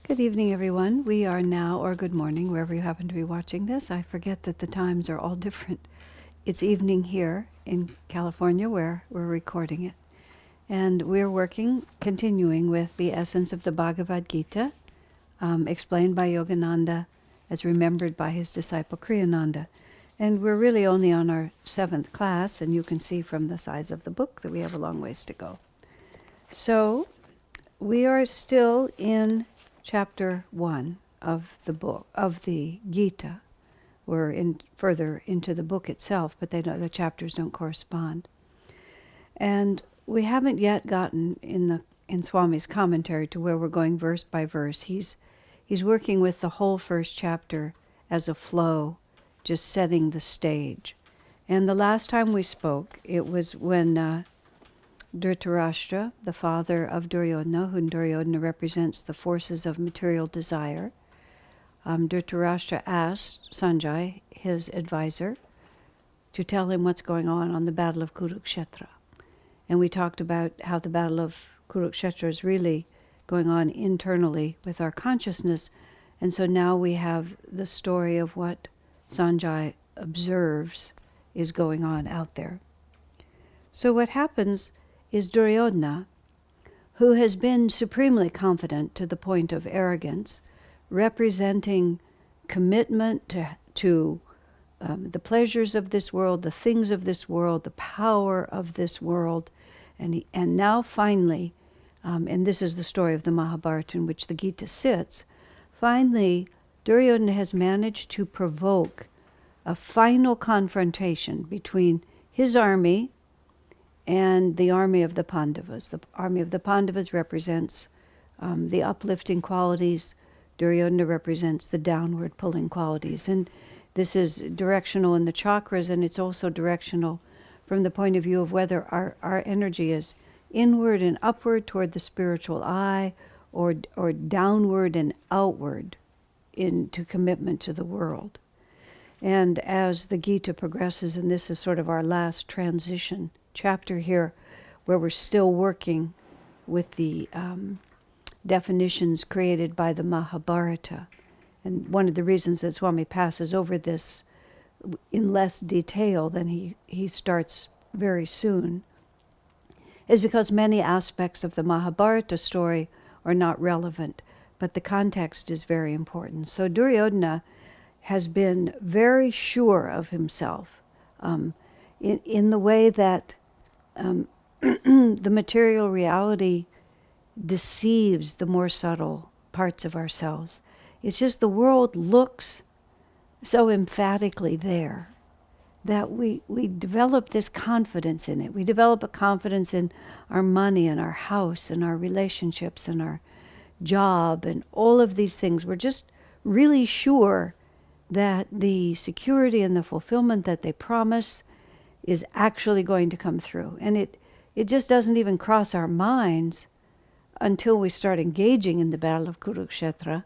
Good evening, everyone. We are now, or good morning, wherever you happen to be watching this. I forget that the times are all different. It's evening here in California where we're recording it. And we're continuing with the essence of the Bhagavad Gita, explained by Yogananda as remembered by his disciple Kriyananda. And we're really only on our 7th class, and you can see from the size of the book that we have a long ways to go. So we are still in chapter 1 of the book, of the Gita. We're further into the book itself, but the chapters don't correspond. And we haven't yet gotten in Swami's commentary to where we're going verse by verse. He's working with the whole first chapter as a flow, just setting the stage. And the last time we spoke, it was when Dhritarashtra, the father of Duryodhana, whom Duryodhana represents the forces of material desire, Dhritarashtra asked Sanjay, his advisor, to tell him what's going on the battle of Kurukshetra. And we talked about how the battle of Kurukshetra is really going on internally with our consciousness. And so now we have the story of what Sanjay observes is going on out there. So what happens is Duryodhana, who has been supremely confident to the point of arrogance, representing commitment to the pleasures of this world, the things of this world, the power of this world, and now finally, and this is the story of the Mahabharata in which the Gita sits, finally Duryodhana has managed to provoke a final confrontation between his army and the army of the Pandavas. The army of the Pandavas represents the uplifting qualities. Duryodhana represents the downward pulling qualities. And this is directional in the chakras, and it's also directional from the point of view of whether our energy is inward and upward toward the spiritual eye, or downward and outward into commitment to the world. And as the Gita progresses, and this is sort of our last transition chapter here, where we're still working with the definitions created by the Mahabharata. And one of the reasons that Swami passes over this in less detail than he starts very soon is because many aspects of the Mahabharata story are not relevant, but the context is very important. So Duryodhana has been very sure of himself in the way that the material reality deceives the more subtle parts of ourselves. It's just the world looks so emphatically there that we develop this confidence in it. We develop a confidence in our money and our house and our relationships and our job and all of these things. We're just really sure that the security and the fulfillment that they promise is actually going to come through. And it just doesn't even cross our minds until we start engaging in the battle of Kurukshetra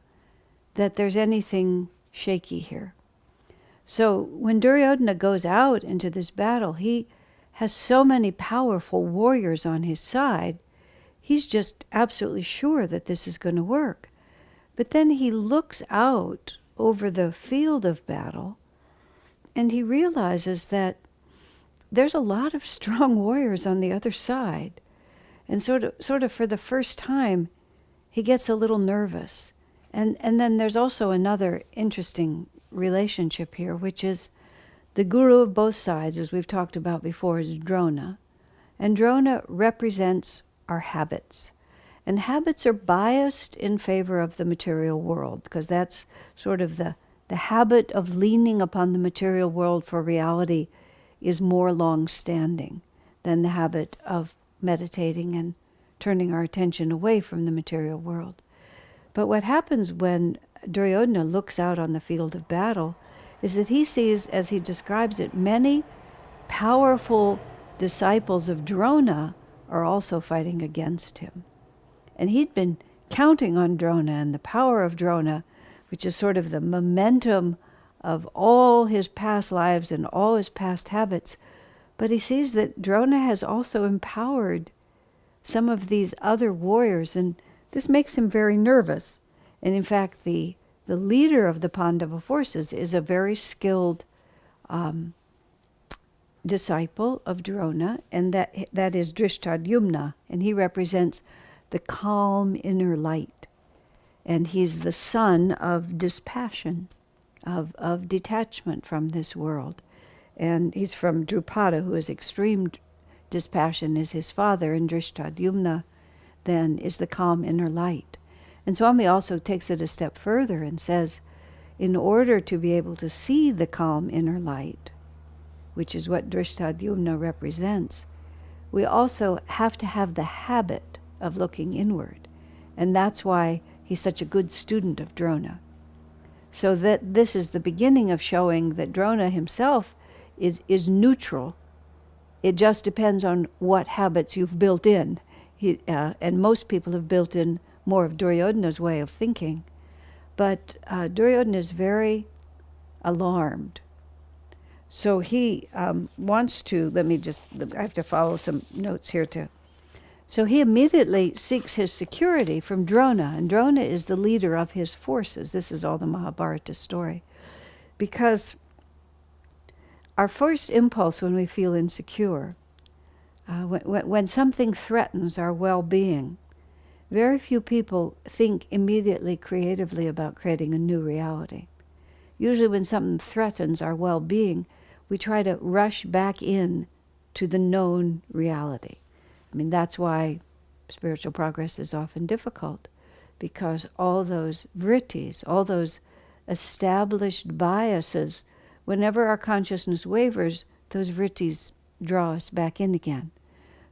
that there's anything shaky here. So when Duryodhana goes out into this battle, he has so many powerful warriors on his side, he's just absolutely sure that this is going to work. But then he looks out over the field of battle and he realizes that there's a lot of strong warriors on the other side. And sort of for the first time, he gets a little nervous. And then there's also another interesting relationship here, which is the guru of both sides, as we've talked about before, is Drona. And Drona represents our habits. And habits are biased in favor of the material world, because that's sort of the habit of leaning upon the material world for reality is more long-standing than the habit of meditating and turning our attention away from the material world. But what happens when Duryodhana looks out on the field of battle is that he sees, as he describes it, many powerful disciples of Drona are also fighting against him. And he'd been counting on Drona and the power of Drona, which is sort of the momentum of all his past lives and all his past habits. But he sees that Drona has also empowered some of these other warriors, and this makes him very nervous. And in fact, the leader of the Pandava forces is a very skilled disciple of Drona, and that is Drishtadyumna, and he represents the calm inner light. And he's the son of dispassion, of detachment from this world. And he's from Drupada, who is extreme dispassion, is his father, and Drishtadyumna then is the calm inner light. And Swami also takes it a step further and says, in order to be able to see the calm inner light, which is what Drishtadyumna represents, we also have to have the habit of looking inward. And that's why he's such a good student of Drona. So that this is the beginning of showing that Drona himself is neutral. It just depends on what habits you've built in. And most people have built in more of Duryodhana's way of thinking. But Duryodhana is very alarmed. So he wants to, I have to follow some notes here too. So he immediately seeks his security from Drona, and Drona is the leader of his forces. This is all the Mahabharata story. Because our first impulse when we feel insecure, when something threatens our well-being, very few people think immediately creatively about creating a new reality. Usually when something threatens our well-being, we try to rush back in to the known reality. I mean, that's why spiritual progress is often difficult, because all those vrittis, all those established biases, whenever our consciousness wavers, those vrittis draw us back in again.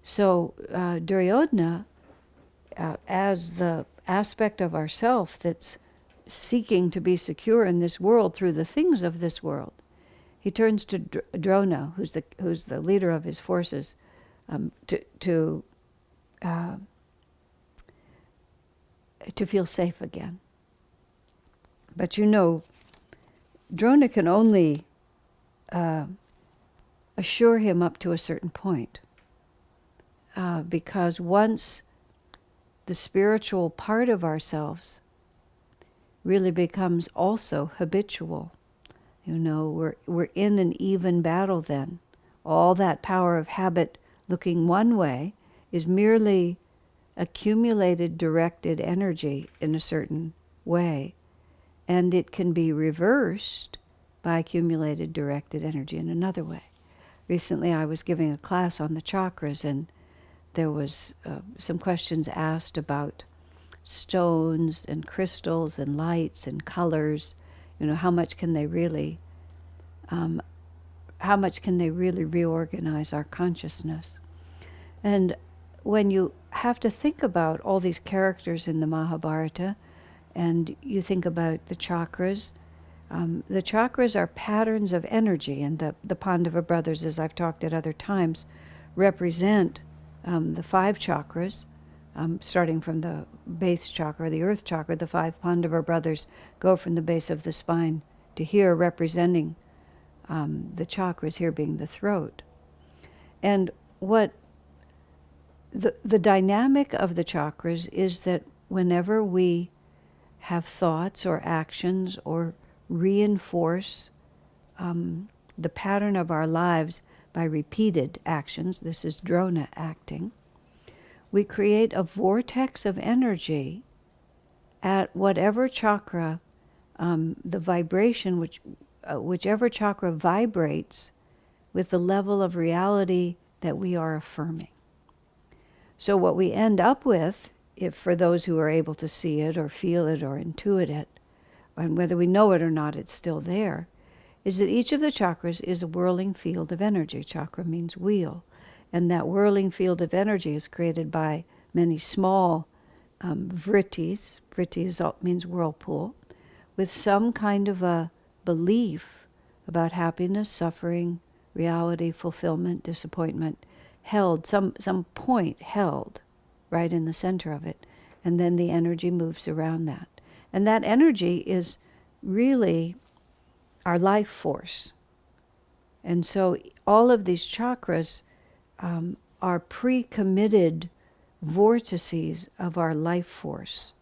So Duryodhana, as the aspect of ourself that's seeking to be secure in this world through the things of this world, he turns to Drona, who's the leader of his forces, to feel safe again. But Drona can only assure him up to a certain point, because once the spiritual part of ourselves really becomes also habitual, we're in an even battle then. All that power of habit looking one way is merely accumulated directed energy in a certain way, and it can be reversed by accumulated directed energy in another way. Recently I was giving a class on the chakras, and there was some questions asked about stones and crystals and lights and colors. How much can they really reorganize our consciousness? And when you have to think about all these characters in the Mahabharata, and you think about the chakras are patterns of energy, and the Pandava brothers, as I've talked at other times, represent the 5 chakras, starting from the base chakra, the earth chakra. The 5 Pandava brothers go from the base of the spine to here, representing the chakras, here being the throat. And what the dynamic of the chakras is that whenever we have thoughts or actions or reinforce the pattern of our lives by repeated actions, this is Drona acting, we create a vortex of energy at whatever chakra, the vibration, whichever chakra vibrates with the level of reality that we are affirming. So what we end up with, if for those who are able to see it or feel it or intuit it, and whether we know it or not, it's still there, is that each of the chakras is a whirling field of energy. Chakra means wheel. And that whirling field of energy is created by many small vrittis. Vritti means whirlpool, with some kind of a belief about happiness, suffering, reality, fulfillment, disappointment, held, some point held right in the center of it. And then the energy moves around that. And that energy is really our life force. And so all of these chakras are pre-committed vortices of our life force.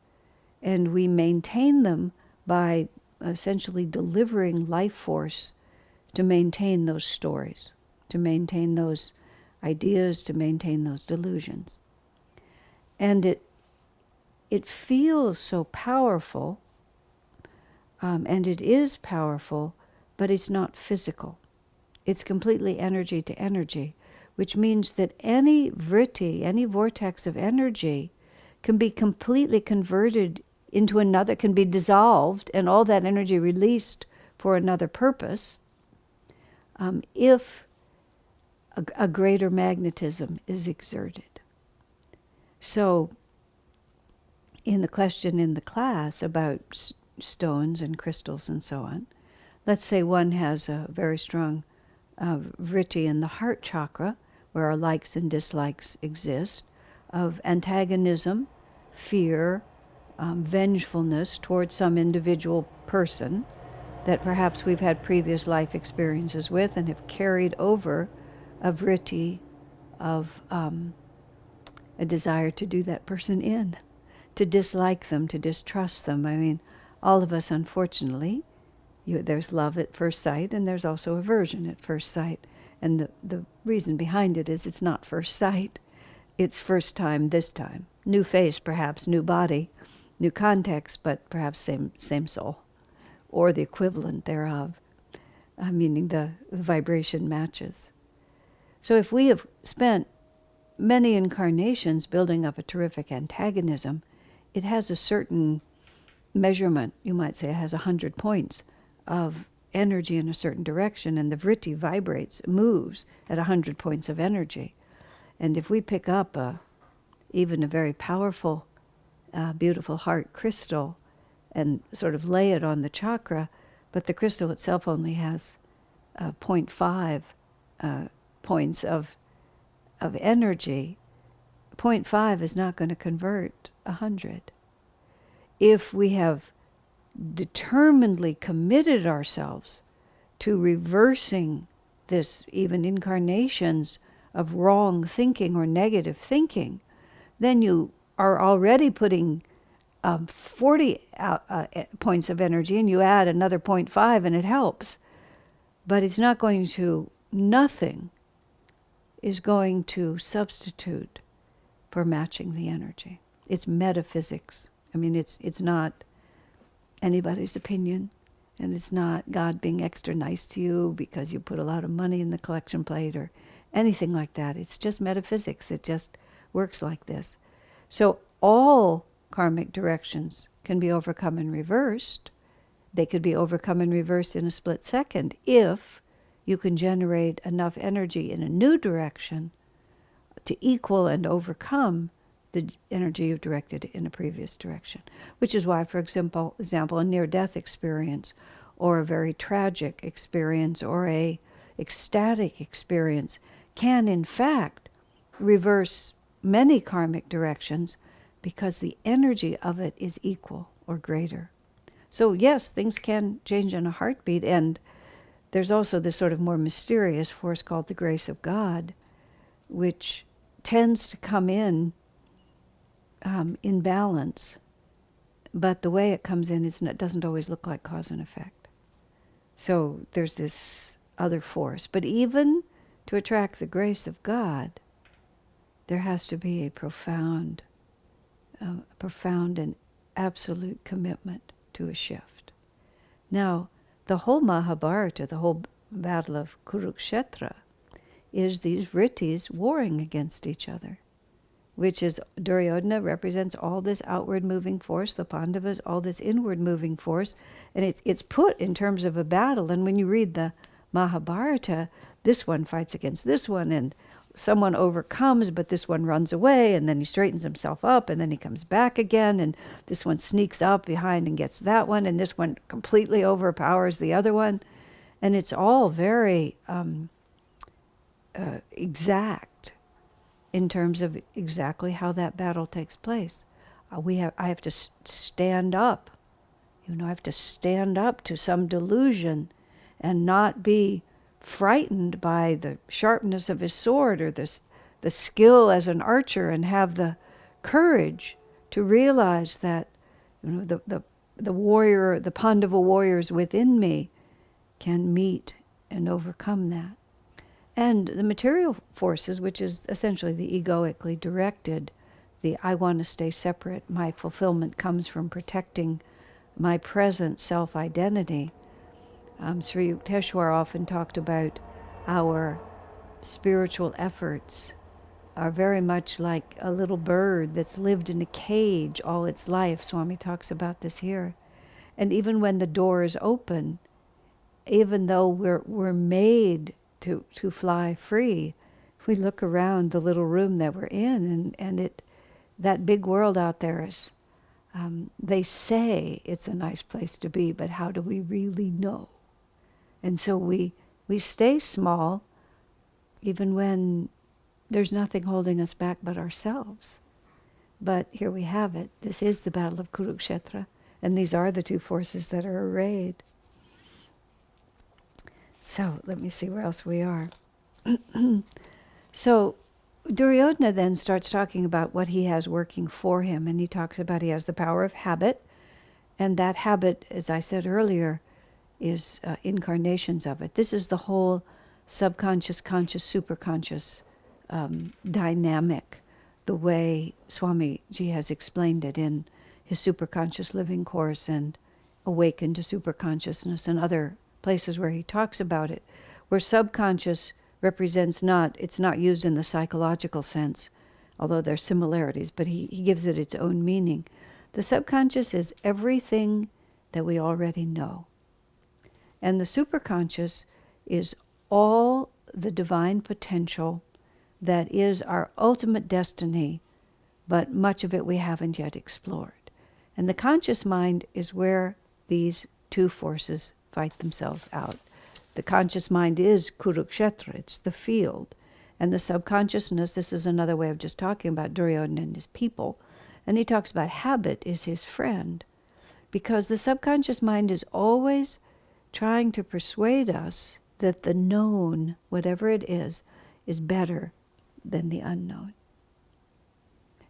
And we maintain them by essentially delivering life force to maintain those stories, to maintain those ideas, to maintain those delusions. And it feels so powerful, and it is powerful, but it's not physical. It's completely energy to energy, which means that any vritti, any vortex of energy, can be completely converted into another, can be dissolved, and all that energy released for another purpose, if a greater magnetism is exerted. So, in the question in the class about stones and crystals and so on, let's say one has a very strong vritti in the heart chakra, where our likes and dislikes exist, of antagonism, fear, vengefulness towards some individual person that perhaps we've had previous life experiences with and have carried over a vritti of a desire to do that person in, to dislike them, to distrust them. I mean, all of us, unfortunately, there's love at first sight, and there's also aversion at first sight. And the reason behind it is it's not first sight. It's first time, this time. New face, perhaps, new body, new context, but perhaps same soul, or the equivalent thereof, meaning the vibration matches. So if we have spent many incarnations building up a terrific antagonism, it has a certain measurement. You might say it has 100 points of energy in a certain direction, and the vritti vibrates, moves at 100 points of energy. And if we pick up even a very powerful, beautiful heart crystal and sort of lay it on the chakra, but the crystal itself only has 0.5 points of energy, 0.5 is not going to convert 100. If we have determinedly committed ourselves to reversing this, even incarnations of wrong thinking or negative thinking, then you are already putting 40 points of energy, and you add another 0.5 and it helps. But it's not going to, nothing is going to substitute for matching the energy. It's metaphysics. I mean, it's not anybody's opinion, and it's not God being extra nice to you because you put a lot of money in the collection plate or anything like that. It's just metaphysics. It just works like this. So all karmic directions can be overcome and reversed. They could be overcome and reversed in a split second if you can generate enough energy in a new direction to equal and overcome the energy you've directed in a previous direction. Which is why, for example, a near-death experience, or a very tragic experience, or a ecstatic experience can, in fact, reverse many karmic directions because the energy of it is equal or greater. So yes, things can change in a heartbeat, and there's also this sort of more mysterious force called the grace of God, which tends to come in balance, but the way it comes in it doesn't always look like cause and effect. So there's this other force. But even to attract the grace of God, there has to be a profound and absolute commitment to a shift. Now, the whole Mahabharata, the whole battle of Kurukshetra, is these vrittis warring against each other, which is Duryodhana represents all this outward moving force, the Pandavas, all this inward moving force, and it's put in terms of a battle. And when you read the Mahabharata, this one fights against this one, and someone overcomes, but this one runs away, and then he straightens himself up, and then he comes back again, and this one sneaks up behind and gets that one, and this one completely overpowers the other one. And it's all very exact in terms of exactly how that battle takes place. I have to stand up. I have to stand up to some delusion and not be frightened by the sharpness of his sword or the skill as an archer, and have the courage to realize that the warrior, the Pandava warriors within me can meet and overcome that. And the material forces, which is essentially the egoically directed, the I want to stay separate, my fulfillment comes from protecting my present self-identity. Sri Yukteswar often talked about our spiritual efforts are very much like a little bird that's lived in a cage all its life. Swami talks about this here. And even when the door is open, even though we're made to fly free, if we look around the little room that we're in, and that big world out there is, they say it's a nice place to be, but how do we really know? And so we stay small even when there's nothing holding us back but ourselves. But here we have it. This is the battle of Kurukshetra, and these are the two forces that are arrayed. So let me see where else we are. So Duryodhana then starts talking about what he has working for him, and he talks about he has the power of habit, and that habit, as I said earlier, is incarnations of it. This is the whole subconscious, conscious, superconscious dynamic, the way Swamiji has explained it in his Superconscious Living course and Awaken to Superconsciousness and other places where he talks about it, where subconscious represents it's not used in the psychological sense, although there are similarities, but he gives it its own meaning. The subconscious is everything that we already know. And the superconscious is all the divine potential that is our ultimate destiny, but much of it we haven't yet explored. And the conscious mind is where these two forces fight themselves out. The conscious mind is Kurukshetra, it's the field. And the subconsciousness, this is another way of just talking about Duryodhana and his people. And he talks about habit is his friend. Because the subconscious mind is always trying to persuade us that the known, whatever it is better than the unknown.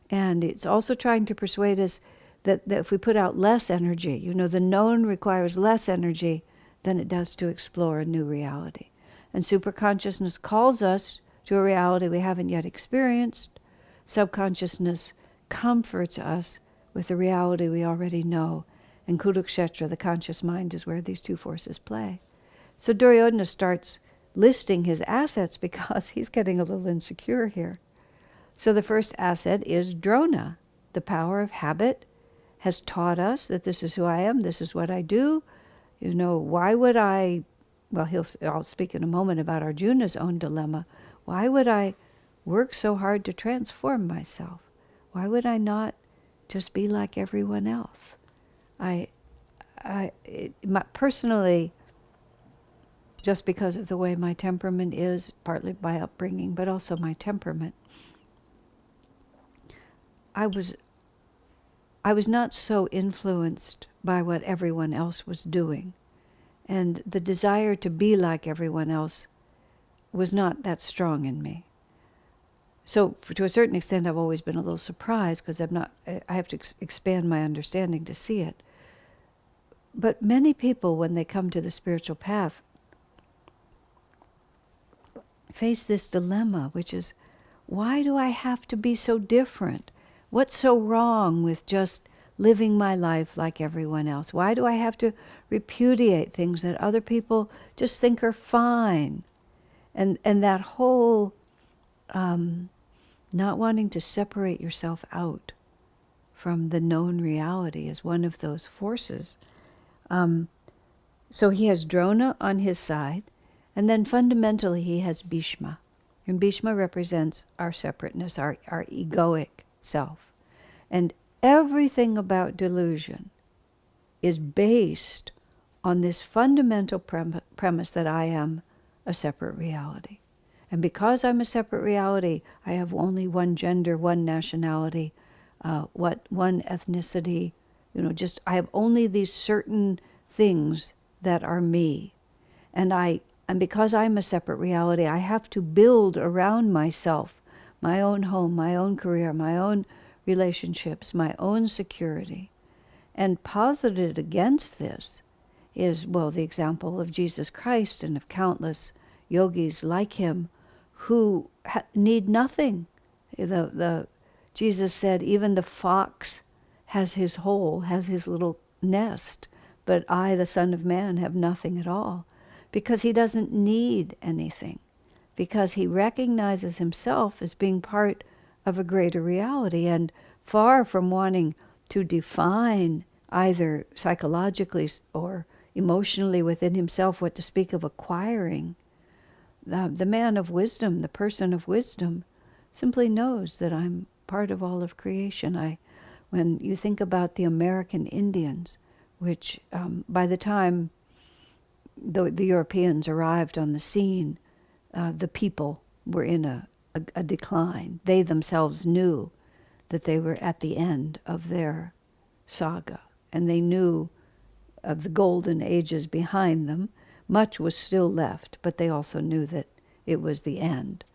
And it's also trying to persuade us that if we put out less energy, the known requires less energy than it does to explore a new reality. And superconsciousness calls us to a reality we haven't yet experienced. Subconsciousness comforts us with the reality we already know. And Kurukshetra, the conscious mind, is where these two forces play. So Duryodhana starts listing his assets because he's getting a little insecure here. So the first asset is Drona. The power of habit has taught us that this is who I am, this is what I do. Why would I, I'll speak in a moment about Arjuna's own dilemma. Why would I work so hard to transform myself? Why would I not just be like everyone else? Personally, just because of the way my temperament is, partly my upbringing, but also my temperament, I was not so influenced by what everyone else was doing. And the desire to be like everyone else was not that strong in me. So to a certain extent, I've always been a little surprised because I have to expand my understanding to see it. But many people, when they come to the spiritual path, face this dilemma, which is, why do I have to be so different? What's so wrong with just living my life like everyone else? Why do I have to repudiate things that other people just think are fine? And that whole not wanting to separate yourself out from the known reality is one of those forces. So he has Drona on his side, and then fundamentally he has Bhishma. And Bhishma represents our separateness, our egoic self. And everything about delusion is based on this fundamental premise that I am a separate reality. And because I'm a separate reality, I have only one gender, one nationality, one ethnicity. I have only these certain things that are me. And because I'm a separate reality, I have to build around myself my own home, my own career, my own relationships, my own security. And posited against this is, well, the example of Jesus Christ and of countless yogis like him who need nothing. Jesus said, even the fox has his hole, has his little nest, but I, the Son of Man, have nothing at all, because he doesn't need anything, because he recognizes himself as being part of a greater reality, and far from wanting to define either psychologically or emotionally within himself what to speak of acquiring. The man of wisdom, the person of wisdom, simply knows that I'm part of all of creation. When you think about the American Indians, which by the time the Europeans arrived on the scene, the people were in a decline. They themselves knew that they were at the end of their saga, and they knew of the golden ages behind them. Much was still left, but they also knew that it was the end.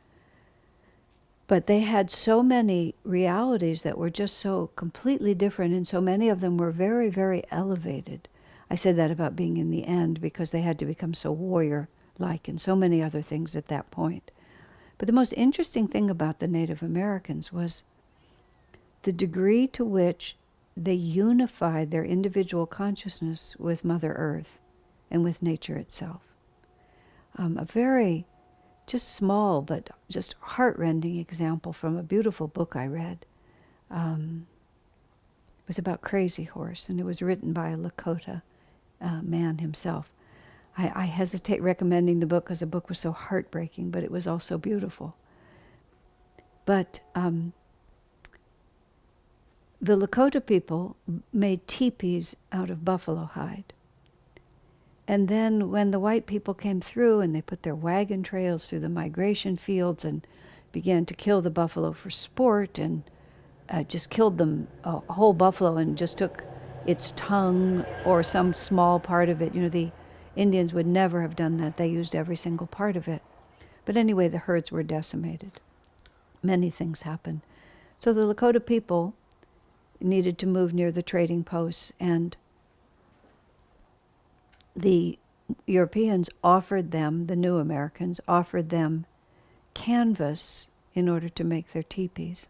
But they had so many realities that were just so completely different, and so many of them were very, very elevated. I said that about being in the end because they had to become so warrior-like and so many other things at that point. But the most interesting thing about the Native Americans was the degree to which they unified their individual consciousness with Mother Earth and with nature itself. A very just small but just heart-rending example from a beautiful book I read. It was about Crazy Horse, and it was written by a Lakota man himself. I hesitate recommending the book because the book was so heartbreaking, but it was also beautiful. But the Lakota people made teepees out of buffalo hide. And then when the white people came through and they put their wagon trails through the migration fields and began to kill the buffalo for sport and just killed them, a whole buffalo, and just took its tongue or some small part of it. You know, the Indians would never have done that. They used every single part of it. But anyway, the herds were decimated. Many things happened. So the Lakota people needed to move near the trading posts, and the Europeans offered them, the new Americans, offered them canvas in order to make their teepees.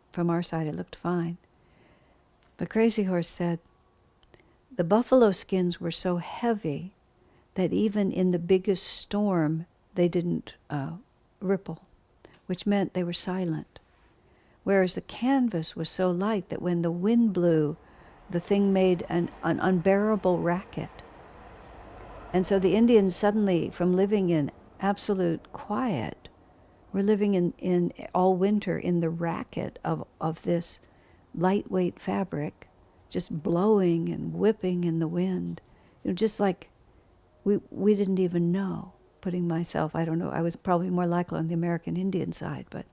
From our side, it looked fine. But Crazy Horse said the buffalo skins were so heavy that even in the biggest storm, they didn't ripple, which meant they were silent. Whereas the canvas was so light that when the wind blew, the thing made an unbearable racket. And so the Indians suddenly, from living in absolute quiet, were living in all winter in the racket of this lightweight fabric, just blowing and whipping in the wind. You know, just like we didn't even know, putting myself, I don't know, I was probably more likely on the American Indian side, but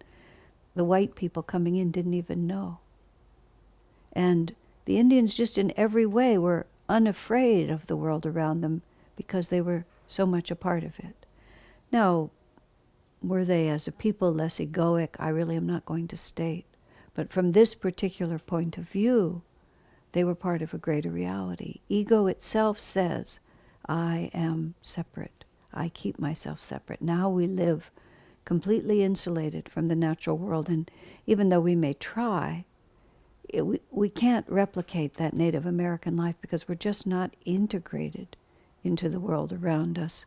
the white people coming in didn't even know. And the Indians just in every way were unafraid of the world around them because they were so much a part of it. Now, were they as a people less egoic? I really am not going to state. But from this particular point of view, they were part of a greater reality. Ego itself says, I am separate. I keep myself separate. Now we live completely insulated from the natural world. And even though we may try, we can't replicate that Native American life because we're just not integrated into the world around us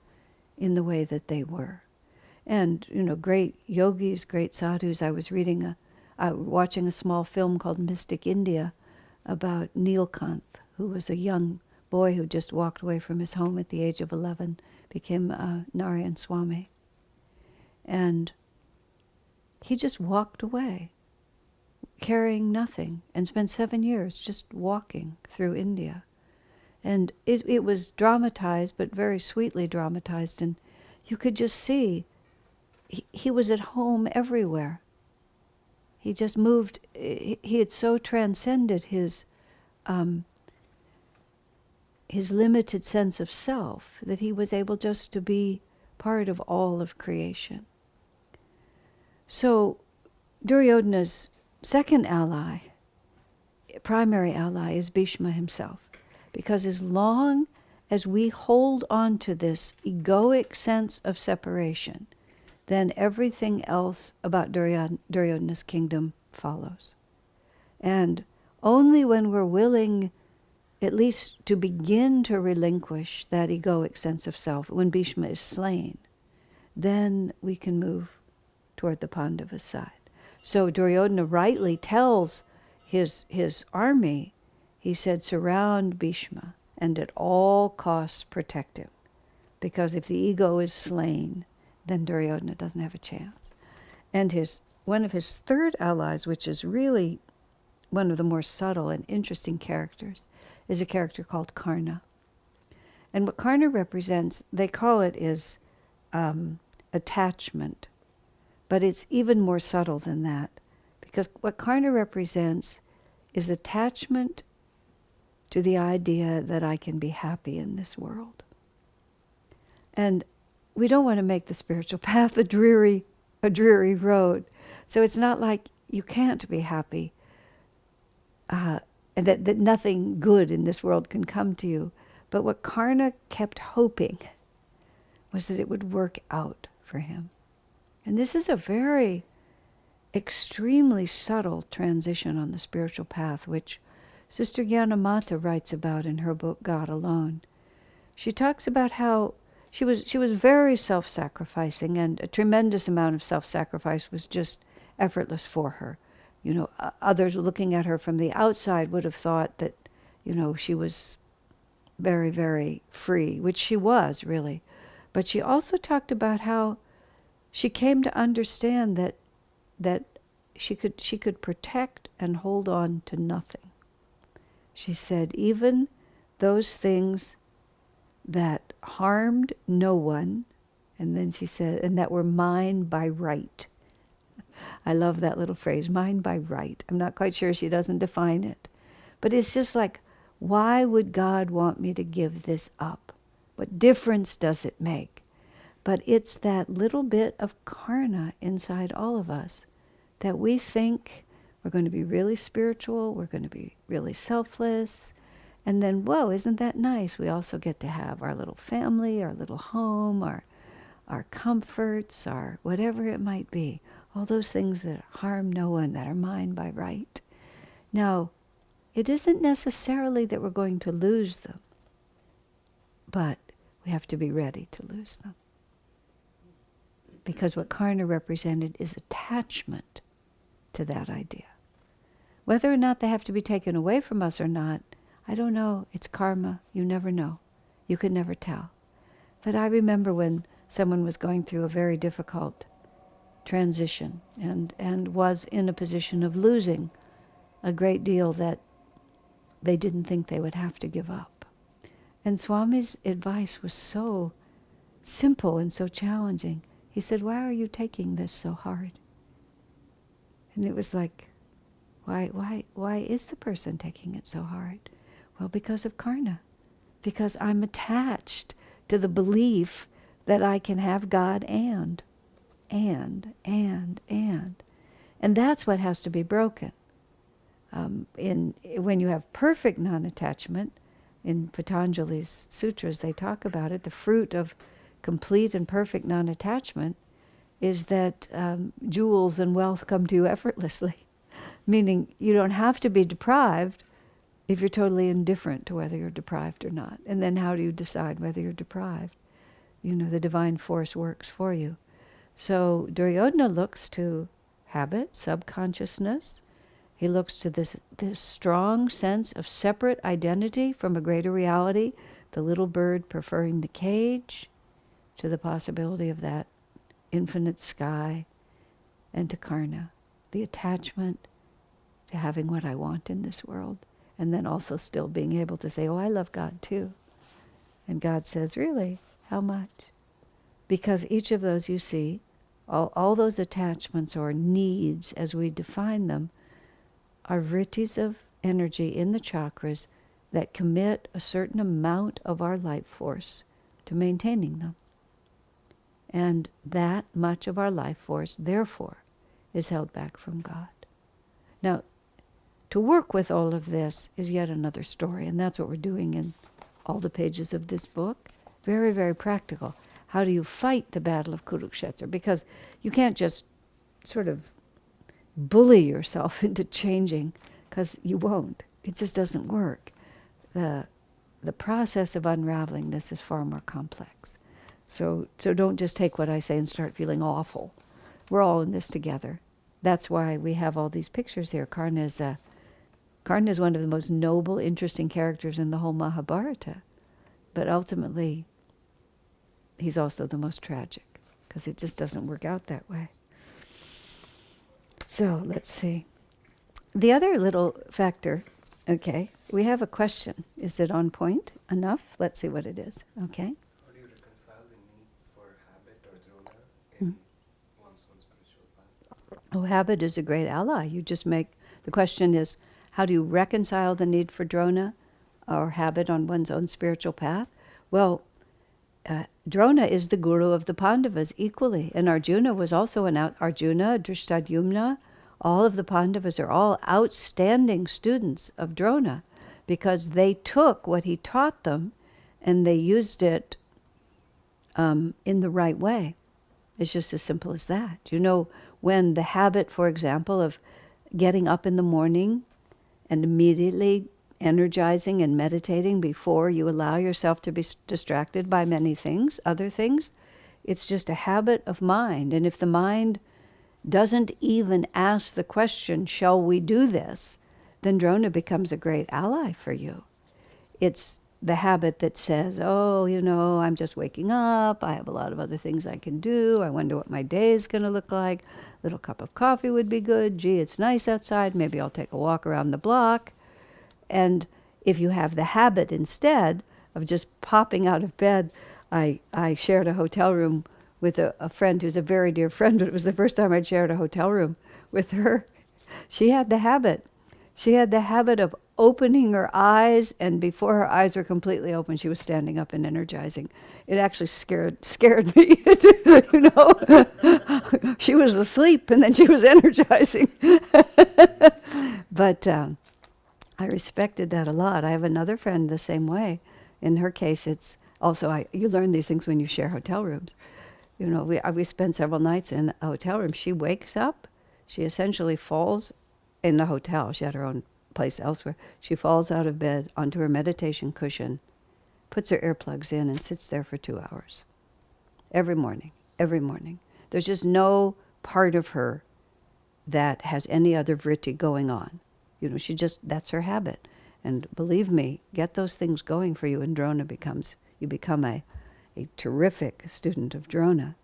in the way that they were. And, you know, great yogis, great sadhus. I was watching a small film called Mystic India about Neelkanth, who was a young boy who just walked away from his home at the age of 11, became Nayaswami. And he just walked away, carrying nothing, and spent 7 years just walking through India. And it was dramatized, but very sweetly dramatized, and you could just see he was at home everywhere. He just moved, he had so transcended his limited sense of self that he was able just to be part of all of creation. So Duryodhana's second ally primary ally is Bhishma himself. Because as long as we hold on to this egoic sense of separation, then everything else about Duryodhana's kingdom follows. And only when we're willing at least to begin to relinquish that egoic sense of self, when Bhishma is slain, then we can move toward the Pandavas' side. So Duryodhana rightly tells his army, he said, surround Bhishma and at all costs protect him. Because if the ego is slain, then Duryodhana doesn't have a chance. And one of his third allies, which is really one of the more subtle and interesting characters, is a character called Karna. And what Karna represents, they call it is attachment. But it's even more subtle than that. Because what Karna represents is attachment to the idea that I can be happy in this world. And we don't want to make the spiritual path a dreary road. So it's not like you can't be happy, and that nothing good in this world can come to you. But what Karna kept hoping was that it would work out for him. And this is a very extremely subtle transition on the spiritual path, which Sister Gyanamata writes about in her book, God Alone. She talks about how she was very self-sacrificing, and a tremendous amount of self-sacrifice was just effortless for her. You know, others looking at her from the outside would have thought that, you know, she was very, very free, which she was, really. But she also talked about how she came to understand that she could protect and hold on to nothing. She said, even those things that harmed no one, and then she said, and that were mine by right. I love that little phrase, mine by right. I'm not quite sure, she doesn't define it. But it's just like, why would God want me to give this up? What difference does it make? But it's that little bit of karna inside all of us that we think we're going to be really spiritual, we're going to be really selfless, and then, whoa, isn't that nice? We also get to have our little family, our little home, our comforts, our whatever it might be. All those things that harm no one, that are mine by right. Now, it isn't necessarily that we're going to lose them, but we have to be ready to lose them. Because what karna represented is attachment to that idea. Whether or not they have to be taken away from us or not, I don't know. It's karma. You never know. You could never tell. But I remember when someone was going through a very difficult transition and was in a position of losing a great deal that they didn't think they would have to give up. And Swami's advice was so simple and so challenging. He said, why are you taking this so hard? And it was like, why is the person taking it so hard? Well, because of karna. Because I'm attached to the belief that I can have God and. And that's what has to be broken. When you have perfect non-attachment, in Patanjali's sutras they talk about it, the fruit of complete and perfect non-attachment is that jewels and wealth come to you effortlessly. Meaning you don't have to be deprived if you're totally indifferent to whether you're deprived or not. And then how do you decide whether you're deprived? You know, the divine force works for you. So Duryodhana looks to habit, subconsciousness. He looks to this strong sense of separate identity from a greater reality, the little bird preferring the cage, to the possibility of that infinite sky, and to karna, the attachment to having what I want in this world, and then also still being able to say, oh, I love God too. And God says, really? How much? Because each of those, you see, all those attachments or needs as we define them are vrittis of energy in the chakras that commit a certain amount of our life force to maintaining them. And that much of our life force, therefore, is held back from God. Now, to work with all of this is yet another story. And that's what we're doing in all the pages of this book. Very, very practical. How do you fight the battle of Kurukshetra? Because you can't just sort of bully yourself into changing, because you won't. It just doesn't work. The process of unraveling this is far more complex. So don't just take what I say and start feeling awful. We're all in this together. That's why we have all these pictures here. Karna is one of the most noble, interesting characters in the whole Mahabharata. But ultimately, he's also the most tragic, because it just doesn't work out that way. So let's see. The other little factor, okay, we have a question. Is it on point enough? Let's see what it is, okay? How do you reconcile the need for habit or Drona in one's own spiritual path? Oh, habit is a great ally. The question is, how do you reconcile the need for Drona or habit on one's own spiritual path? Well, Drona is the guru of the Pandavas equally, and Arjuna was also Arjuna, Drishtadyumna, all of the Pandavas are all outstanding students of Drona, because they took what he taught them and they used it in the right way. It's just as simple as that. You know, when the habit, for example, of getting up in the morning and immediately energizing and meditating before you allow yourself to be distracted by many things, other things, it's just a habit of mind. And if the mind doesn't even ask the question, shall we do this, then Drona becomes a great ally for you. It's the habit that says, oh, you know, I'm just waking up, I have a lot of other things I can do, I wonder what my day is going to look like, a little cup of coffee would be good, gee, it's nice outside, maybe I'll take a walk around the block. And if you have the habit instead of just popping out of bed, I shared a hotel room with a friend who's a very dear friend, but it was the first time I'd shared a hotel room with her. She had the habit. She had the habit of opening her eyes, and before her eyes were completely open, she was standing up and energizing. It actually scared me. You know, she was asleep and then she was energizing. But I respected that a lot. I have another friend the same way. In her case, it's also you learn these things when you share hotel rooms. You know, we spent several nights in a hotel room. She wakes up. She essentially falls in the hotel. She had her own place elsewhere. She falls out of bed onto her meditation cushion, puts her earplugs in, and sits there for 2 hours. Every morning. Every morning. There's just no part of her that has any other vritti going on. You know, that's her habit. And believe me, get those things going for you, and Drona you become a terrific student of Drona.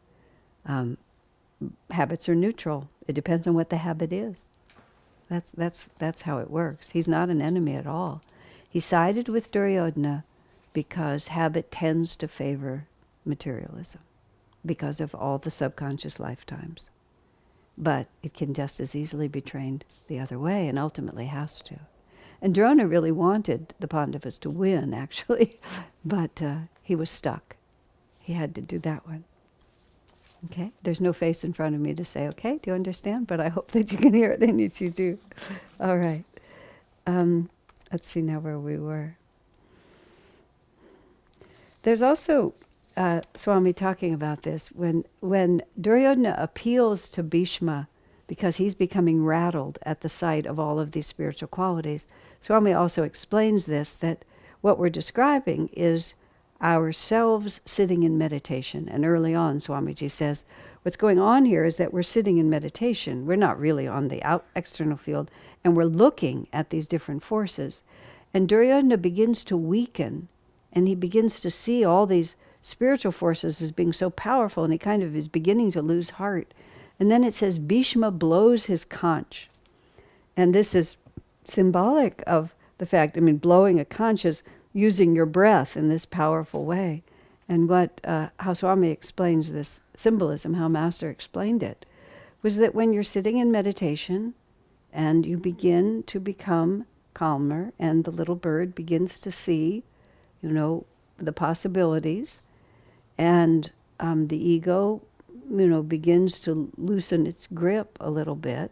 Habits are neutral. It depends on what the habit is. That's how it works. He's not an enemy at all. He sided with Duryodhana because habit tends to favor materialism because of all the subconscious lifetimes. But it can just as easily be trained the other way, and ultimately has to. And Drona really wanted the Pandavas to win, actually, but he was stuck. He had to do that one. Okay? There's no face in front of me to say, okay, do you understand? But I hope that you can hear it, and you do. All right. Let's see now where we were. There's also Swami talking about this. When Duryodhana appeals to Bhishma because he's becoming rattled at the sight of all of these spiritual qualities, Swami also explains this, that what we're describing is ourselves sitting in meditation. And early on, Swamiji says, what's going on here is that we're sitting in meditation. We're not really on the external field, and we're looking at these different forces. And Duryodhana begins to weaken, and he begins to see all these spiritual forces as being so powerful, and he kind of is beginning to lose heart. And then it says, Bhishma blows his conch. And this is symbolic of the fact, blowing a conch is using your breath in this powerful way. And how Swami explains this symbolism, how Master explained it, was that when you're sitting in meditation and you begin to become calmer and the little bird begins to see, the possibilities, and the ego, begins to loosen its grip a little bit,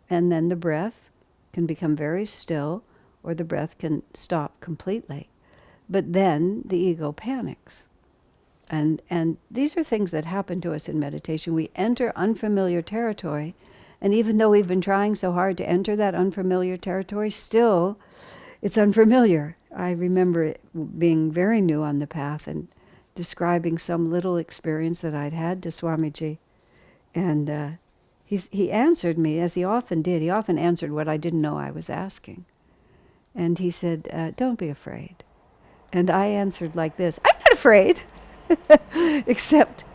and then the breath can become very still, or the breath can stop completely. But then the ego panics. And these are things that happen to us in meditation. We enter unfamiliar territory, and even though we've been trying so hard to enter that unfamiliar territory, still it's unfamiliar. I remember it being very new on the path and describing some little experience that I'd had to Swamiji. And he answered me, as he often did. He often answered what I didn't know I was asking. And he said, don't be afraid. And I answered like this, I'm not afraid. Except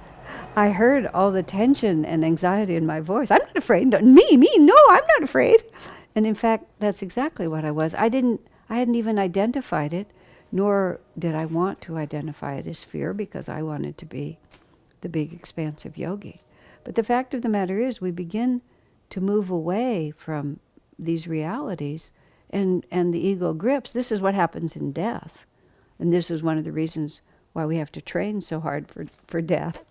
I heard all the tension and anxiety in my voice. I'm not afraid. No, no, I'm not afraid. And in fact, that's exactly what I was. I hadn't even identified it, nor did I want to identify it as fear, because I wanted to be the big expansive yogi. But the fact of the matter is, we begin to move away from these realities, and the ego grips. This is what happens in death. And this is one of the reasons why we have to train so hard for death,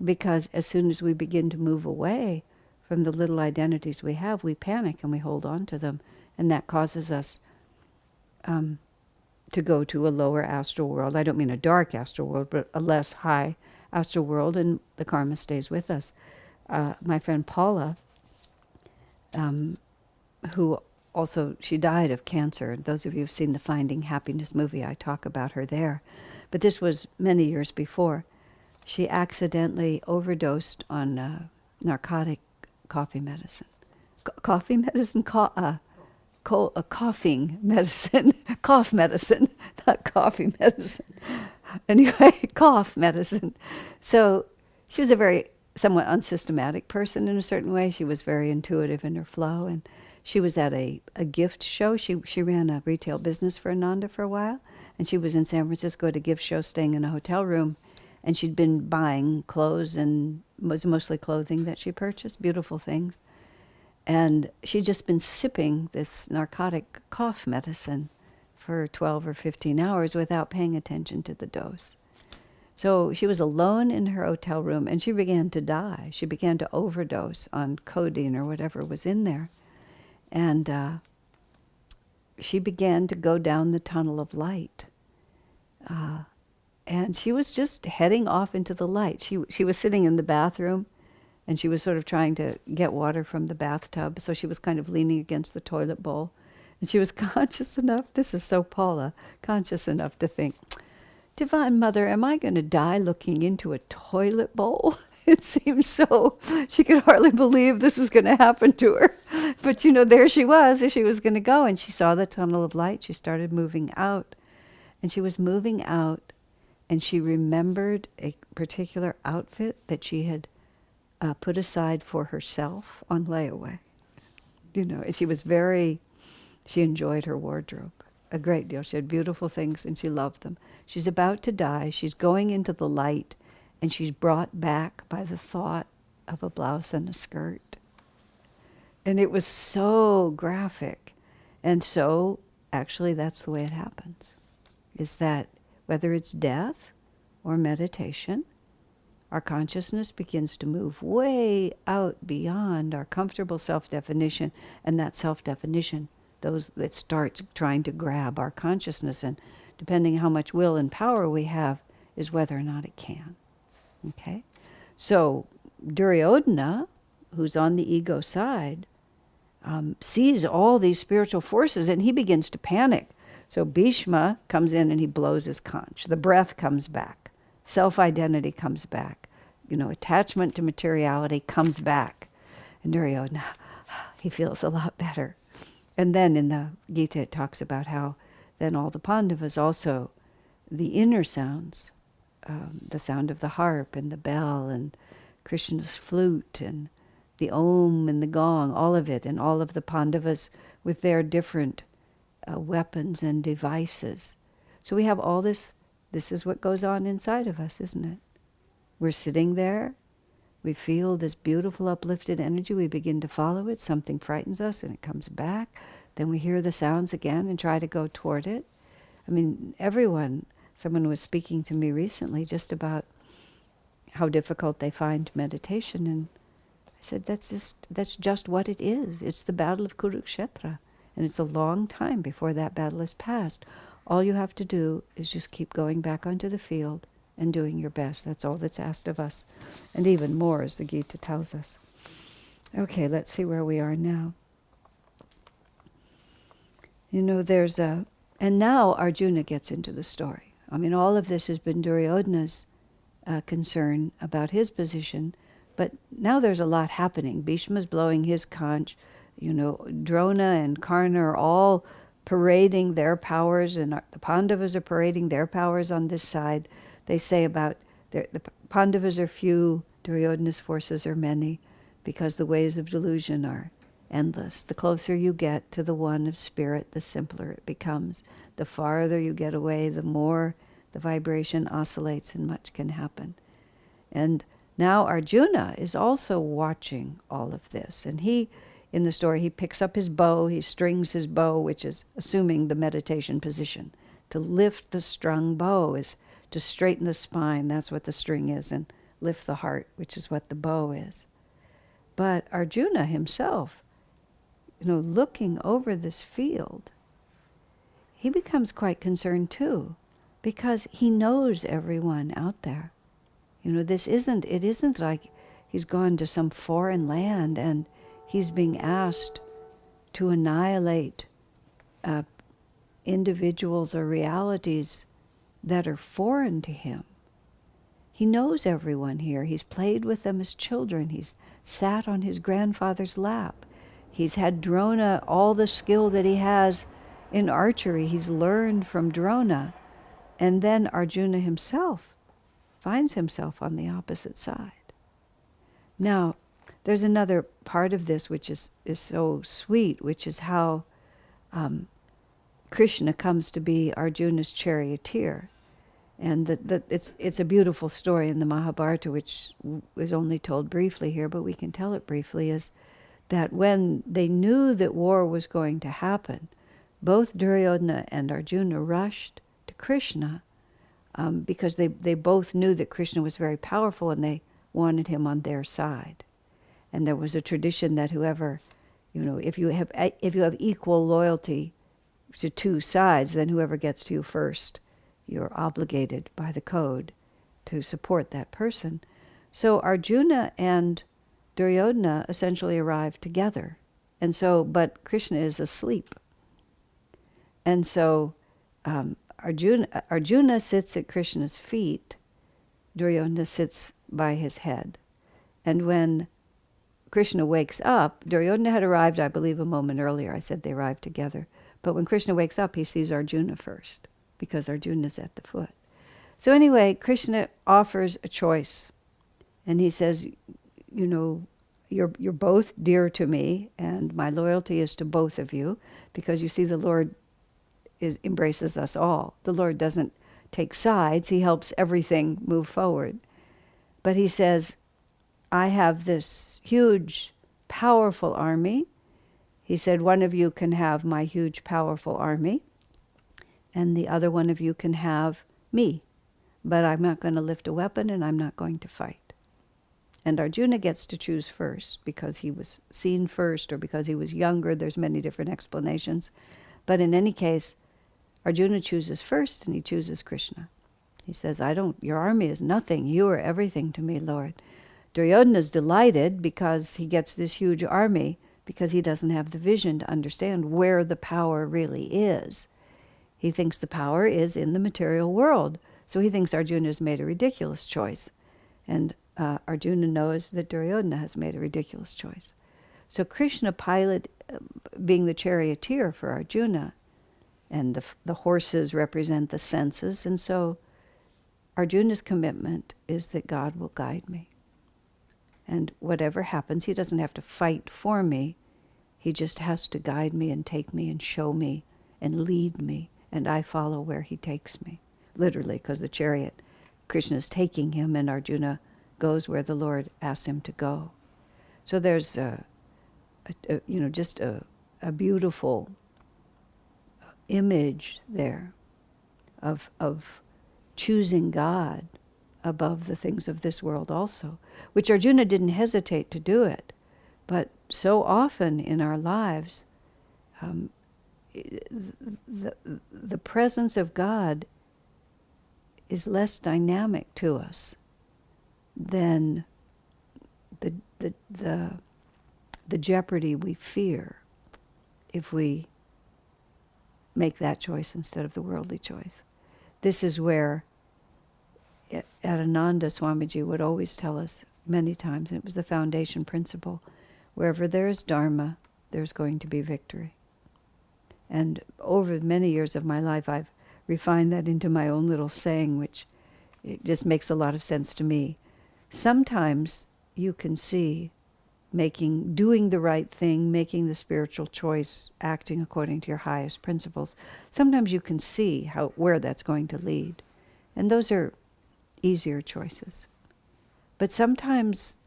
because as soon as we begin to move away from the little identities we have, we panic and we hold on to them, and that causes us to go to a lower astral world. I don't mean a dark astral world, but a less high astral world, and the karma stays with us. My friend Paula, who also, she died of cancer. Those of you who've seen the Finding Happiness movie, I talk about her there. But this was many years before. She accidentally overdosed on narcotic coffee medicine. Coffee medicine? Coughing medicine. Cough medicine, not coffee medicine. Anyway, cough medicine. So she was a very somewhat unsystematic person in a certain way. She was very intuitive in her flow, and she was at a gift show. She ran a retail business for Ananda for a while, and she was in San Francisco at a gift show, staying in a hotel room, and she'd been buying clothes, and was mostly clothing that she purchased, beautiful things. And she'd just been sipping this narcotic cough medicine for 12 or 15 hours without paying attention to the dose. So she was alone in her hotel room, and she began to die. She began to overdose on codeine or whatever was in there. And she began to go down the tunnel of light. And she was just heading off into the light. She was sitting in the bathroom, and she was sort of trying to get water from the bathtub, so she was kind of leaning against the toilet bowl. And she was conscious enough, this is so Paula, conscious enough to think, Divine Mother, am I going to die looking into a toilet bowl? It seems so. She could hardly believe this was going to happen to her. But, there she was, as she was going to go, and she saw the tunnel of light. She started moving out, and she was moving out, and she remembered a particular outfit that she had put aside for herself on layaway. And she enjoyed her wardrobe a great deal. She had beautiful things, and she loved them. She's about to die. She's going into the light, and she's brought back by the thought of a blouse and a skirt. And it was so graphic. And so, actually, that's the way it happens, is that whether it's death or meditation, our consciousness begins to move way out beyond our comfortable self-definition, and that self-definition, it starts trying to grab our consciousness, and depending how much will and power we have is whether or not it can. Okay? So Duryodhana, who's on the ego side, sees all these spiritual forces, and he begins to panic. So Bhishma comes in and he blows his conch. The breath comes back. Self-identity comes back. Attachment to materiality comes back. And Duryodhana, he feels a lot better. And then in the Gita it talks about how then all the Pandavas also, the inner sounds, the sound of the harp and the bell and Krishna's flute and the Om and the gong, all of it, and all of the Pandavas with their different weapons and devices. So we have all this. This is what goes on inside of us, isn't it? We're sitting there. We feel this beautiful uplifted energy. We begin to follow it. Something frightens us and it comes back. Then we hear the sounds again and try to go toward it. I mean, someone was speaking to me recently just about how difficult they find meditation, and I said, that's just what it is. It's the battle of Kurukshetra. And it's a long time before that battle is past. All you have to do is just keep going back onto the field and doing your best. That's all that's asked of us. And even more, as the Gita tells us. Okay, let's see where we are now. You know, and now Arjuna gets into the story. I mean, all of this has been Duryodhana's concern about his position, but now there's a lot happening. Bhishma's blowing his conch. You know, Drona and Karna are all parading their powers, and the Pandavas are parading their powers on this side. They say about the Pandavas are few, Duryodhana's forces are many, because the ways of delusion are endless. The closer you get to the one of spirit, the simpler it becomes. The farther you get away, the more the vibration oscillates and much can happen. And now Arjuna is also watching all of this. And in the story, he picks up his bow, he strings his bow, which is assuming the meditation position. To lift the strung bow is to straighten the spine, that's what the string is, and lift the heart, which is what the bow is. But Arjuna himself, looking over this field, he becomes quite concerned too, because he knows everyone out there. It isn't like he's gone to some foreign land and he's being asked to annihilate individuals or realities that are foreign to him. He knows everyone here. He's played with them as children. He's sat on his grandfather's lap. He's had Drona, all the skill that he has in archery, he's learned from Drona. And then Arjuna himself finds himself on the opposite side. Now, there's another part of this which is so sweet, which is how Krishna comes to be Arjuna's charioteer. And it's a beautiful story in the Mahabharata, which is only told briefly here, but we can tell it briefly, is that when they knew that war was going to happen, both Duryodhana and Arjuna rushed to Krishna because they both knew that Krishna was very powerful and they wanted him on their side. And there was a tradition that whoever, if you have equal loyalty to two sides, then whoever gets to you first, you're obligated by the code to support that person. So Arjuna and Duryodhana essentially arrived together. But Krishna is asleep. And so Arjuna sits at Krishna's feet, Duryodhana sits by his head. And when Krishna wakes up, Duryodhana had arrived, I believe, a moment earlier. I said they arrived together. But when Krishna wakes up, he sees Arjuna first, because Arjuna is at the foot. So anyway, Krishna offers a choice. And he says, you're both dear to me, and my loyalty is to both of you, because you see the Lord embraces us all. The Lord doesn't take sides. He helps everything move forward. But he says, I have this huge, powerful army. He said, one of you can have my huge, powerful army, and the other one of you can have me. But I'm not going to lift a weapon, and I'm not going to fight. And Arjuna gets to choose first, because he was seen first, or because he was younger. There's many different explanations. But in any case, Arjuna chooses first, and he chooses Krishna. He says, your army is nothing. You are everything to me, Lord. Duryodhana is delighted because he gets this huge army, because he doesn't have the vision to understand where the power really is. He thinks the power is in the material world. So he thinks Arjuna has made a ridiculous choice. And Arjuna knows that Duryodhana has made a ridiculous choice. So Krishna being the charioteer for Arjuna, and the horses represent the senses. And so Arjuna's commitment is that God will guide me. And whatever happens, he doesn't have to fight for me. He just has to guide me and take me and show me and lead me. And I follow where he takes me. Literally, because the chariot, Krishna is taking him, and Arjuna goes where the Lord asks him to go. So there's just a beautiful image there of choosing God above the things of this world also, which Arjuna didn't hesitate to do it. But so often in our lives, the presence of God is less dynamic to us than the jeopardy we fear if we make that choice instead of the worldly choice. This is where Ananda Swamiji would always tell us many times, and it was the foundation principle, wherever there is Dharma, there's going to be victory. And over many years of my life, I've refined that into my own little saying, which it just makes a lot of sense to me. Sometimes you can see doing the right thing, making the spiritual choice, acting according to your highest principles. Sometimes you can see where that's going to lead. And those are easier choices. But sometimes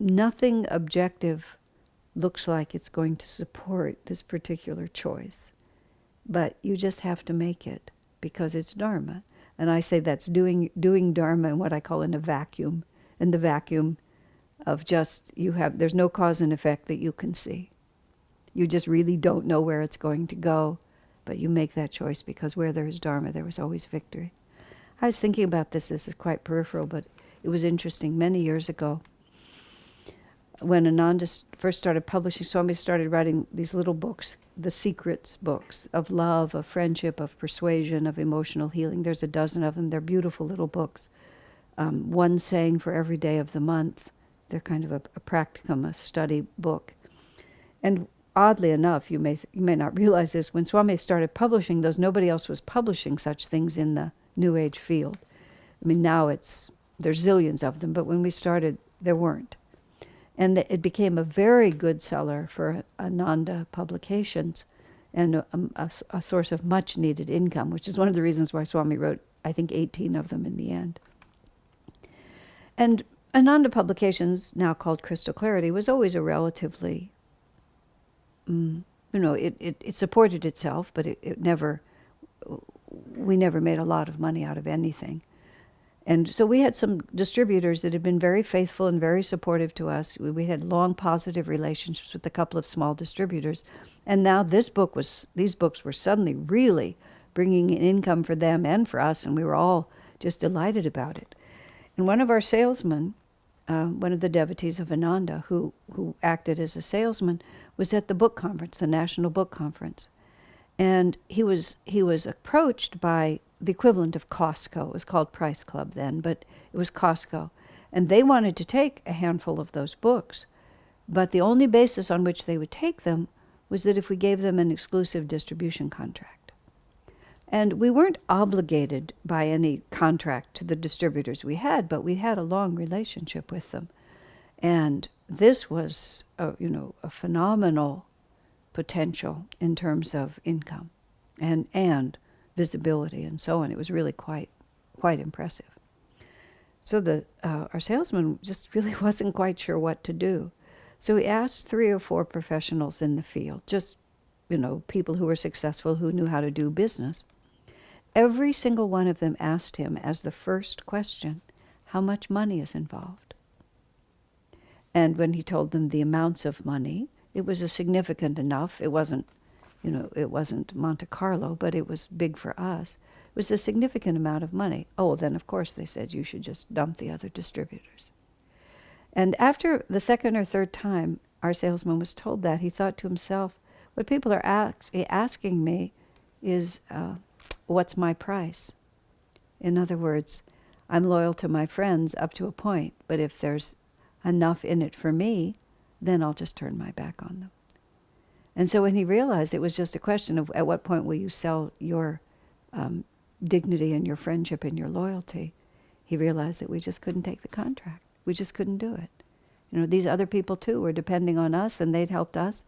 nothing objective looks like it's going to support this particular choice. But you just have to make it because it's Dharma. And I say that's doing Dharma in what I call in a vacuum. In the vacuum of just, there's no cause and effect that you can see. You just really don't know where it's going to go, but you make that choice because where there is Dharma, there was always victory. I was thinking about this is quite peripheral, but it was interesting. Many years ago, when Ananda first started publishing, Swami started writing these little books, the secrets books of love, of friendship, of persuasion, of emotional healing. There's a dozen of them. They're beautiful little books. One saying for every day of the month. They're kind of a practicum, a study book. And oddly enough, you may not realize this, when Swami started publishing those, nobody else was publishing such things in the New Age field. I mean, now there's zillions of them, but when we started, there weren't. And it became a very good seller for Ananda Publications and a source of much needed income, which is one of the reasons why Swami wrote, I think, 18 of them in the end. And Ananda Publications, now called Crystal Clarity, was always a relatively, it supported itself, but we never made a lot of money out of anything. And so we had some distributors that had been very faithful and very supportive to us. We had long positive relationships with a couple of small distributors. And now these books were suddenly really bringing in income for them and for us, and we were all just delighted about it. And one of our salesmen, one of the devotees of Ananda, who acted as a salesman, was at the book conference, the National Book Conference. And he was approached by the equivalent of Costco. It was called Price Club then, but it was Costco. And they wanted to take a handful of those books. But the only basis on which they would take them was that if we gave them an exclusive distribution contract. And we weren't obligated by any contract to the distributors we had, but we had a long relationship with them. And this was a phenomenal potential in terms of income and visibility and so on. It was really quite impressive. So our salesman just really wasn't quite sure what to do. So he asked 3 or 4 professionals in the field, just people who were successful, who knew how to do business. Every single one of them asked him as the first question, how much money is involved? And when he told them the amounts of money, it was a significant enough. It wasn't Monte Carlo, but it was big for us. It was a significant amount of money. Oh, then of course they said you should just dump the other distributors. And after the second or third time our salesman was told that, he thought to himself, what people are asking me is, what's my price? In other words, I'm loyal to my friends up to a point, but if there's enough in it for me, then I'll just turn my back on them. And so when he realized it was just a question of at what point will you sell your dignity and your friendship and your loyalty, he realized that we just couldn't take the contract. We just couldn't do it. These other people too were depending on us, and they'd helped us,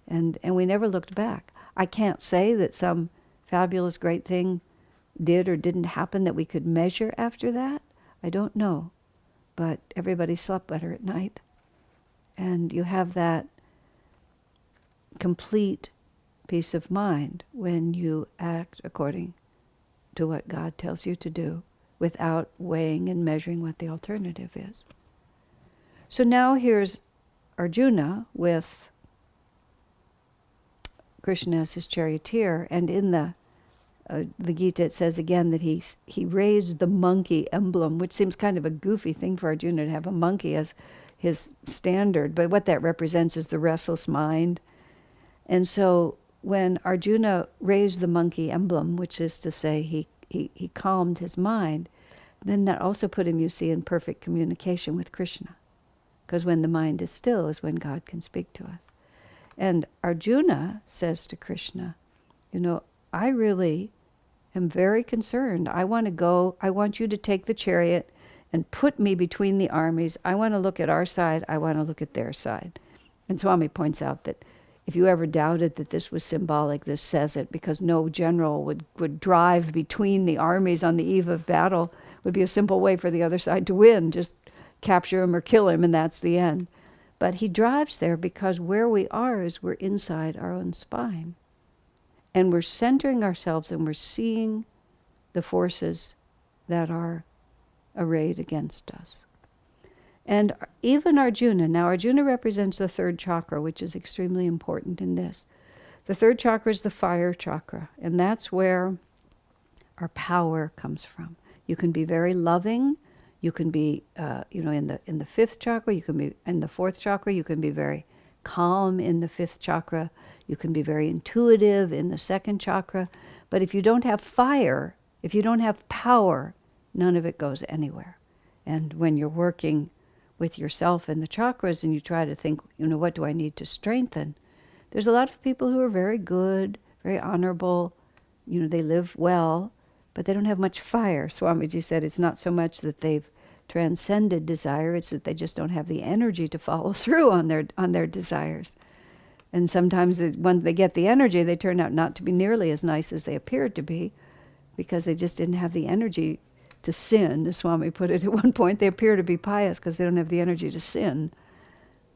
and we never looked back. I can't say that some fabulous great thing did or didn't happen that we could measure after that. I don't know. But everybody slept better at night. And you have that complete peace of mind when you act according to what God tells you to do without weighing and measuring what the alternative is. So now here's Arjuna with Krishna as his charioteer. And in the Gita, it says again that he raised the monkey emblem, which seems kind of a goofy thing for Arjuna to have a monkey as his standard. But what that represents is the restless mind. And so when Arjuna raised the monkey emblem, which is to say he calmed his mind, then that also put him, you see, in perfect communication with Krishna. Because when the mind is still is when God can speak to us. And Arjuna says to Krishna, I really am very concerned. I want you to take the chariot and put me between the armies. I want to look at our side. I want to look at their side. And Swami points out that if you ever doubted that this was symbolic, this says it, because no general would drive between the armies on the eve of battle. It would be a simple way for the other side to win. Just capture him or kill him, and that's the end. But he drives there because where we are is we're inside our own spine. And we're centering ourselves and we're seeing the forces that are arrayed against us. And even Arjuna, now Arjuna represents the third chakra, which is extremely important in this. The third chakra is the fire chakra, and that's where our power comes from. You can be very loving. You can be, in the fifth chakra. You can be in the fourth chakra. You can be very calm in the fifth chakra. You can be very intuitive in the second chakra. But if you don't have fire, if you don't have power, none of it goes anywhere. And when you're working with yourself and the chakras and you try to think, what do I need to strengthen? There's a lot of people who are very good, very honorable, they live well, but they don't have much fire. Swamiji said it's not so much that they've transcended desire, it's that they just don't have the energy to follow through on their desires. And sometimes when they get the energy, they turn out not to be nearly as nice as they appeared to be, because they just didn't have the energy to sin. As Swami put it at one point, they appear to be pious because they don't have the energy to sin.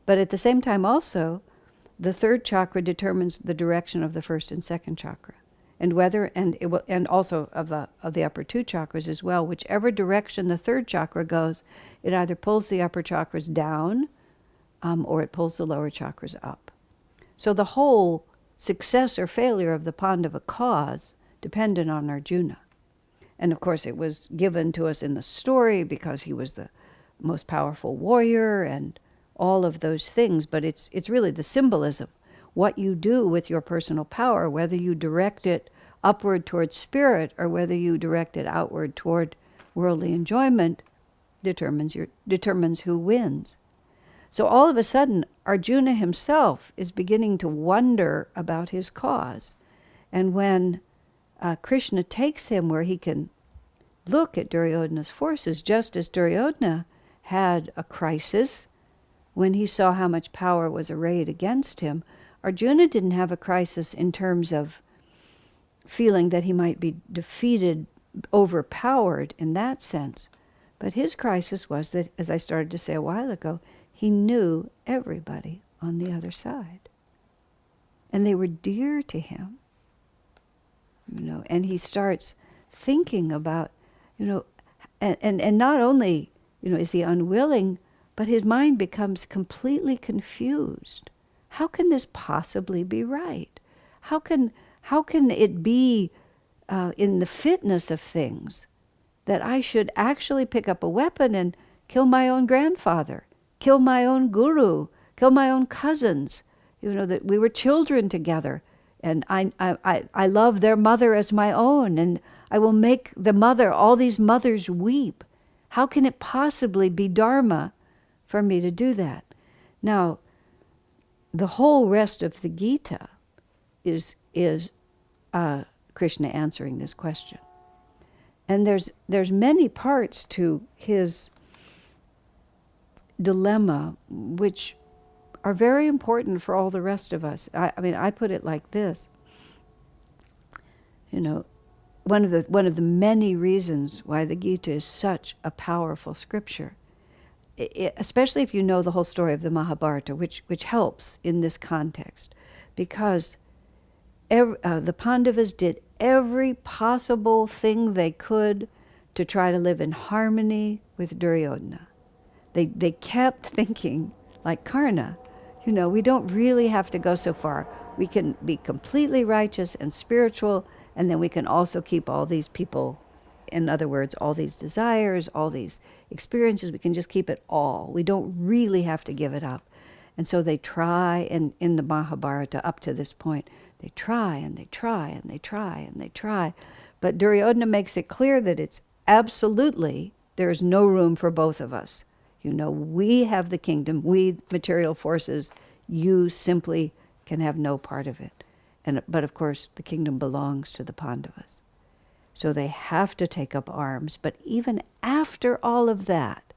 But at the same time also, the third chakra determines the direction of the first and second chakra. And and also of the upper two chakras as well. Whichever direction the third chakra goes, it either pulls the upper chakras down or it pulls the lower chakras up. So the whole success or failure of the Pandava cause depended on Arjuna. And of course it was given to us in the story because he was the most powerful warrior and all of those things. But it's really the symbolism. What you do with your personal power, whether you direct it upward towards spirit or whether you direct it outward toward worldly enjoyment, determines who wins. So all of a sudden, Arjuna himself is beginning to wonder about his cause. And when Krishna takes him where he can look at Duryodhana's forces, just as Duryodhana had a crisis when he saw how much power was arrayed against him, Arjuna didn't have a crisis in terms of feeling that he might be defeated, overpowered in that sense. But his crisis was that, as I started to say a while ago, he knew everybody on the other side. And they were dear to him. And he starts thinking about, and not only, is he unwilling, but his mind becomes completely confused. How can this possibly be right? How can it be in the fitness of things that I should actually pick up a weapon and kill my own grandfather, kill my own guru, kill my own cousins, that we were children together, and I love their mother as my own, and I will make all these mothers weep. How can it possibly be dharma for me to do that? Now, the whole rest of the Gita is Krishna answering this question. And there's many parts to his dilemma which are very important for all the rest of us. I put it like this. One of the many reasons why the Gita is such a powerful scripture, especially if you know the whole story of the Mahabharata, which helps in this context, because the Pandavas did every possible thing they could to try to live in harmony with Duryodhana. They kept thinking, like Karna, You know, we don't really have to go so far. We can be completely righteous and spiritual, and then we can also keep all these people, in other words, all these desires, all these experiences, we can just keep it all. We don't really have to give it up. And so they try, and in the Mahabharata up to this point, they try and they try and they try and they try. But Duryodhana makes it clear that it's absolutely, there is no room for both of us. You know, we have the kingdom, we material forces, you simply can have no part of it. But of course, the kingdom belongs to the Pandavas. So they have to take up arms. But even after all of that,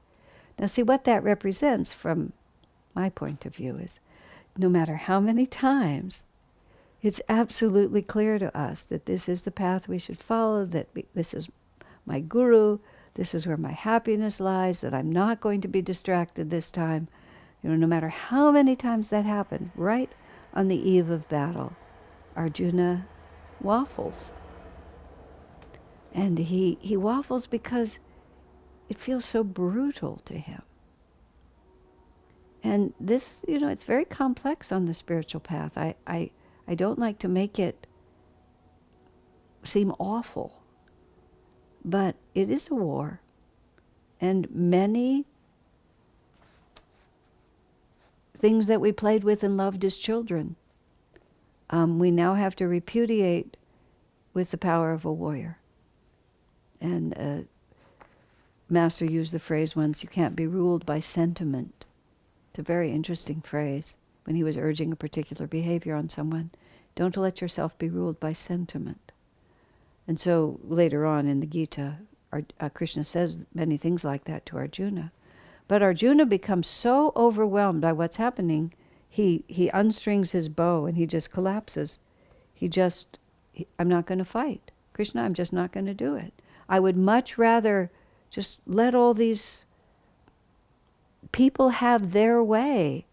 now see what that represents from my point of view is, no matter how many times, it's absolutely clear to us that this is the path we should follow, that this is my guru, this is where my happiness lies, that I'm not going to be distracted this time. You know, no matter how many times that happened, right on the eve of battle, Arjuna waffles. And he waffles because it feels so brutal to him. And this, you know, it's very complex on the spiritual path. I don't like to make it seem awful. But it is a war. And many things that we played with and loved as children, we now have to repudiate with the power of a warrior. And Master used the phrase once, you can't be ruled by sentiment. It's a very interesting phrase when he was urging a particular behavior on someone. Don't let yourself be ruled by sentiment. And so later on in the Gita, Krishna says many things like that to Arjuna. But Arjuna becomes so overwhelmed by what's happening, he unstrings his bow and he just collapses. I'm not going to fight. Krishna, I'm just not going to do it. I would much rather just let all these people have their way.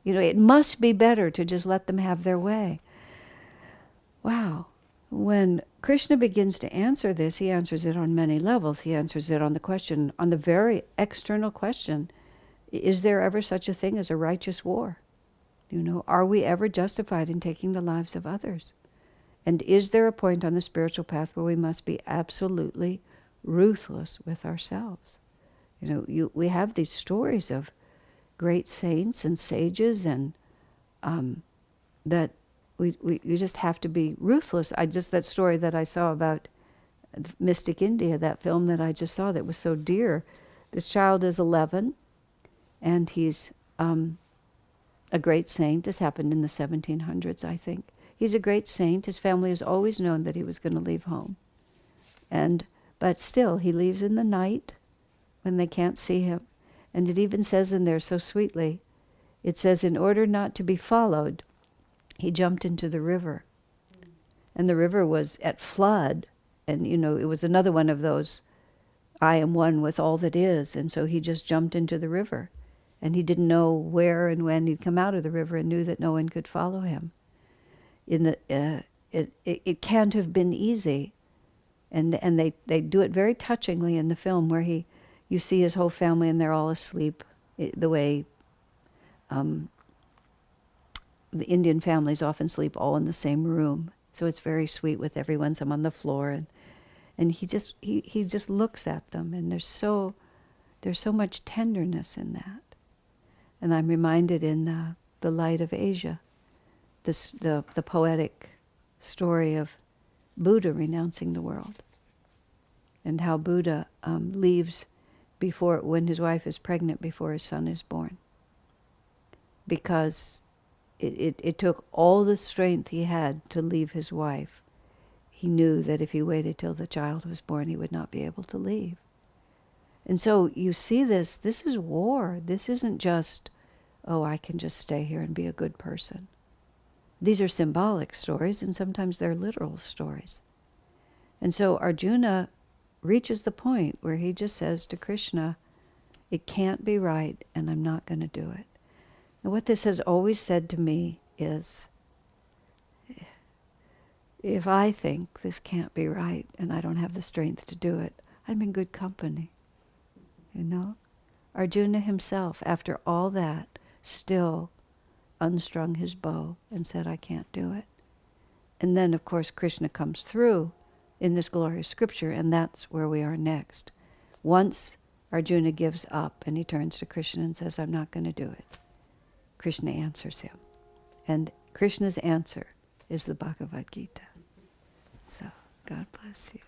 You know, it must be better to just let them have their way. Wow. When Krishna begins to answer this, he answers it on many levels. He answers it on the question, on the very external question, is there ever such a thing as a righteous war? You know, are we ever justified in taking the lives of others? And is there a point on the spiritual path where we must be absolutely ruthless with ourselves? You know, we have these stories of great saints and sages, and that you just have to be ruthless. That story that I saw about Mystic India, that film that I just saw that was so dear. This child is 11, and he's a great saint. This happened in the 1700s, I think. He's a great saint. His family has always known that he was going to leave home. But still, he leaves in the night when they can't see him. And it even says in there so sweetly, it says, in order not to be followed, he jumped into the river. And the river was at flood. And, you know, it was another one of those, I am one with all that is. And so he just jumped into the river. And he didn't know where and when he'd come out of the river, and knew that no one could follow him. It can't have been easy. And they do it very touchingly in the film, where you see his whole family and they're all asleep, the way the Indian families often sleep all in the same room. So it's very sweet with everyone, some on the floor, and he just looks at them, and there's so much tenderness in that. And I'm reminded in The Light of Asia, the poetic story of Buddha renouncing the world, and how Buddha leaves when his wife is pregnant, before his son is born, because it took all the strength he had to leave his wife. He knew that if he waited till the child was born, he would not be able to leave. And so you see this is war. This isn't just, oh, I can just stay here and be a good person. These are symbolic stories, and sometimes they're literal stories. And so Arjuna reaches the point where he just says to Krishna, it can't be right, and I'm not going to do it. And what this has always said to me is, if I think this can't be right and I don't have the strength to do it, I'm in good company. You know? Arjuna himself, after all that, still unstrung his bow and said, I can't do it. And then, of course, Krishna comes through in this glorious scripture, and that's where we are next. Once Arjuna gives up and he turns to Krishna and says, I'm not going to do it, Krishna answers him. And Krishna's answer is the Bhagavad Gita. So, God bless you.